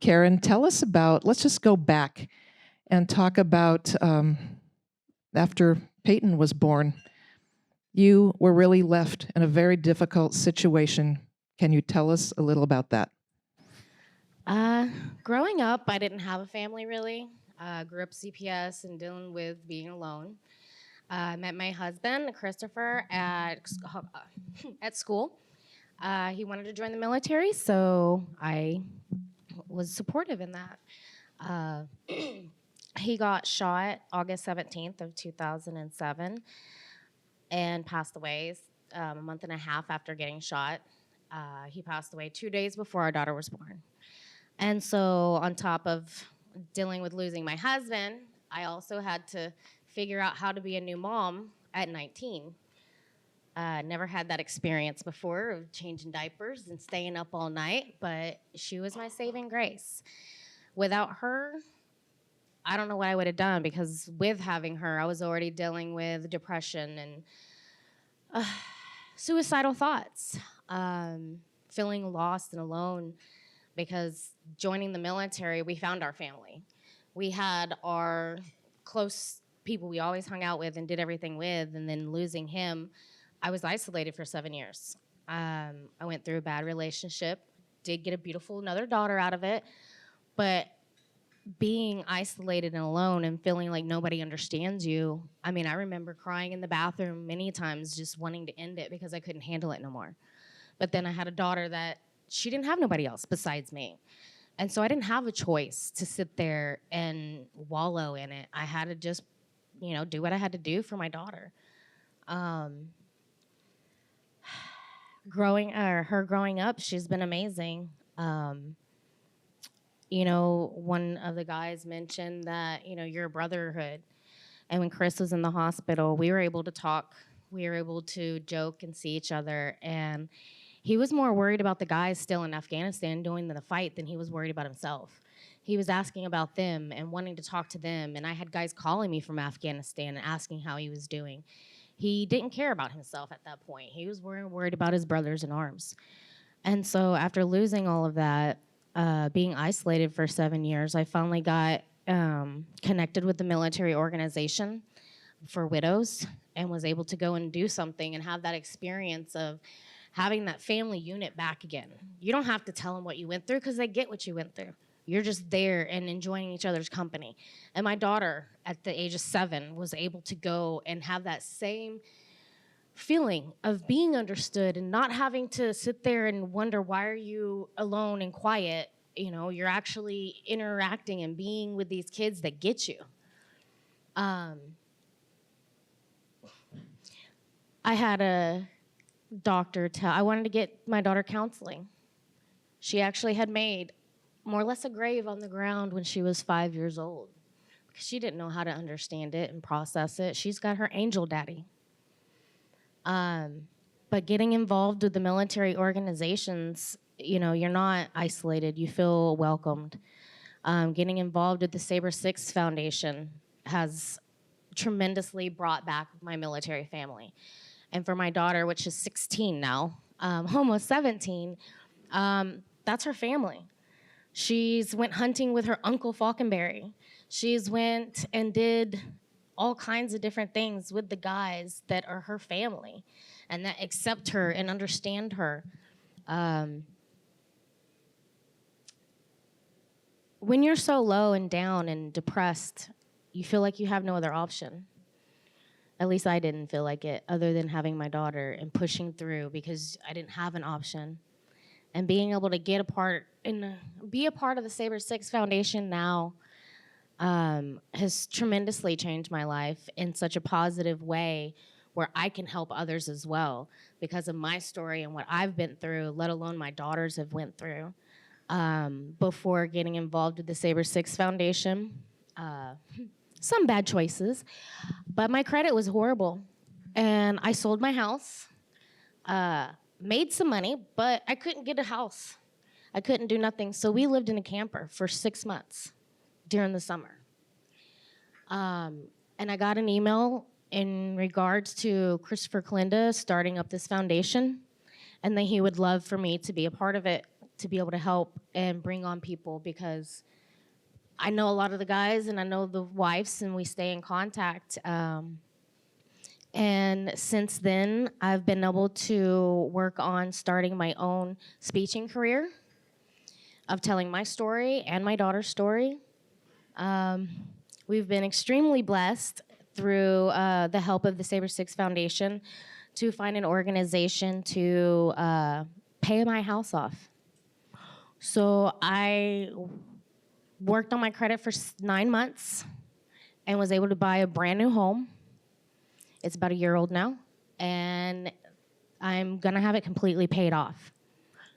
Karen, tell us about, let's just go back and talk about after Peyton was born, you were really left in a very difficult situation. Can you tell us a little about that? Uh, Growing up, I didn't have a family really. Grew up CPS and dealing with being alone. I met my husband, Christopher, at school. He wanted to join the military, so I was supportive in that. Uh, he got shot August 17th of 2007 and passed away a month and a half after getting shot. He passed away 2 days before our daughter was born. And so, on top of dealing with losing my husband, I also had to figure out how to be a new mom at 19. Never had that experience before of changing diapers and staying up all night, but she was my saving grace. Without her, I don't know what I would have done because with having her, I was already dealing with depression and suicidal thoughts, feeling lost and alone because joining the military, we found our family. We had our close people we always hung out with and did everything with, and then losing him, I was isolated for 7 years. I went through a bad relationship, did get a beautiful another daughter out of it, but being isolated and alone and feeling like nobody understands you. I mean, I remember crying in the bathroom many times just wanting to end it because I couldn't handle it no more. But then I had a daughter that she didn't have nobody else besides me. And so I didn't have a choice to sit there and wallow in it. I had to just, do what I had to do for my daughter. Um, her growing up, she's been amazing. One of the guys mentioned that, you're a brotherhood. And when Chris was in the hospital, we were able to talk. We were able to joke and see each other. And he was more worried about the guys still in Afghanistan doing the fight than he was worried about himself. He was asking about them and wanting to talk to them. And I had guys calling me from Afghanistan and asking how he was doing. He didn't care about himself at that point. He was worried about his brothers in arms. And so after losing all of that, being isolated for 7 years, I finally got connected with the military organization for widows and was able to go and do something and have that experience of having that family unit back again. You don't have to tell them what you went through because they get what you went through. You're just there and enjoying each other's company. And my daughter, at the age of 7, was able to go and have that same feeling of being understood and not having to sit there and wonder, why are you alone and quiet? You're actually interacting and being with these kids that get you. I had a doctor I wanted to get my daughter counseling. She actually had made more or less a grave on the ground when she was 5 years old because she didn't know how to understand it and process it. She's got her angel daddy. But getting involved with the military organizations, you're not isolated. You feel welcomed. Getting involved with the Saber Six Foundation has tremendously brought back my military family. And for my daughter, which is 16 now, almost 17, that's her family. She's went hunting with her uncle Falconberry. She's went and did all kinds of different things with the guys that are her family and that accept her and understand her. When you're so low and down and depressed, you feel like you have no other option. At least I didn't feel like it, other than having my daughter and pushing through because I didn't have an option. And being able to get a part and be a part of the Saber Six Foundation now has tremendously changed my life in such a positive way where I can help others as well because of my story and what I've been through, let alone my daughters have went through. Before getting involved with the Saber Six Foundation, some bad choices, but my credit was horrible. And I sold my house, made some money, but I couldn't get a house. I couldn't do nothing. So we lived in a camper for 6 months during the summer. And I got an email in regards to Christopher Kalinda starting up this foundation and that he would love for me to be a part of it. to be able to help and bring on people, because I know a lot of the guys and I know the wives, and we stay in contact. And since then, I've been able to work on starting my own speeching career of telling my story and my daughter's story. We've been extremely blessed through the help of the Saber Six Foundation to find an organization to pay my house off. So I worked on my credit for 9 months and was able to buy a brand new home. It's about a year old now, and I'm gonna have it completely paid off,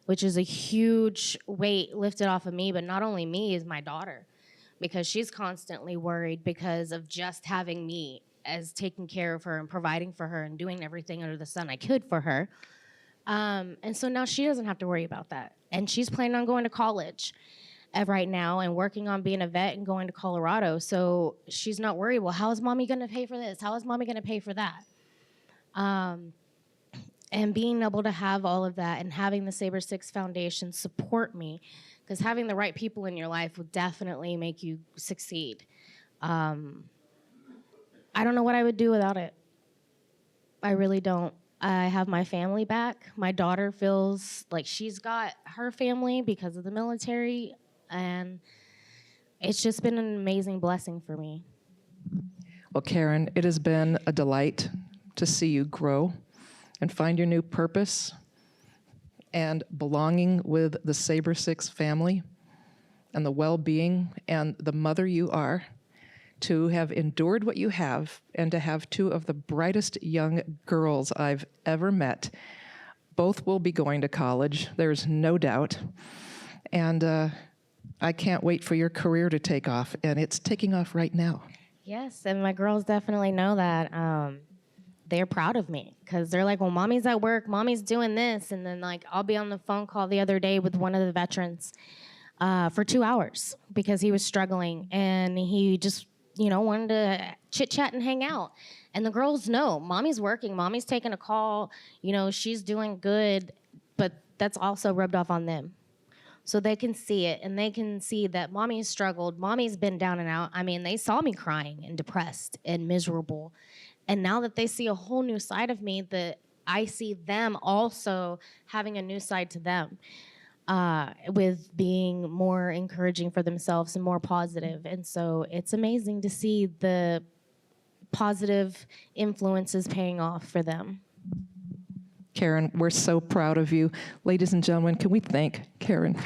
which is a huge weight lifted off of me, but not only me, is my daughter, because she's constantly worried because of just having me as taking care of her and providing for her and doing everything under the sun I could for her. And so now she doesn't have to worry about that. And she's planning on going to college right now and working on being a vet and going to Colorado. So she's not worried, well, how is mommy gonna pay for this? How is mommy gonna pay for that? And being able to have all of that and having the Saber Six Foundation support me, because having the right people in your life will definitely make you succeed. I don't know what I would do without it. I really don't. I have my family back. My daughter feels like she's got her family because of the military, and it's just been an amazing blessing for me. Well, Karen, it has been a delight to see you grow and find your new purpose and belonging with the Saber Six family and the well-being and the mother you are, to have endured what you have and to have two of the brightest young girls I've ever met. Both will be going to college, there's no doubt. And I can't wait for your career to take off, and it's taking off right now. Yes, and my girls definitely know that. They're proud of me, because they're like, well, mommy's at work, mommy's doing this. And then like I'll be on the phone call the other day with one of the veterans for 2 hours because he was struggling, and he just, wanted to chit chat and hang out. And the girls know mommy's working, mommy's taking a call, she's doing good, but that's also rubbed off on them. So they can see it, and they can see that mommy's struggled, mommy's been down and out. I mean, they saw me crying and depressed and miserable. And now that they see a whole new side of me, that I see them also having a new side to them, with being more encouraging for themselves and more positive. And so it's amazing to see the positive influences paying off for them. Karen, we're so proud of you. Ladies and gentlemen, can we thank Karen?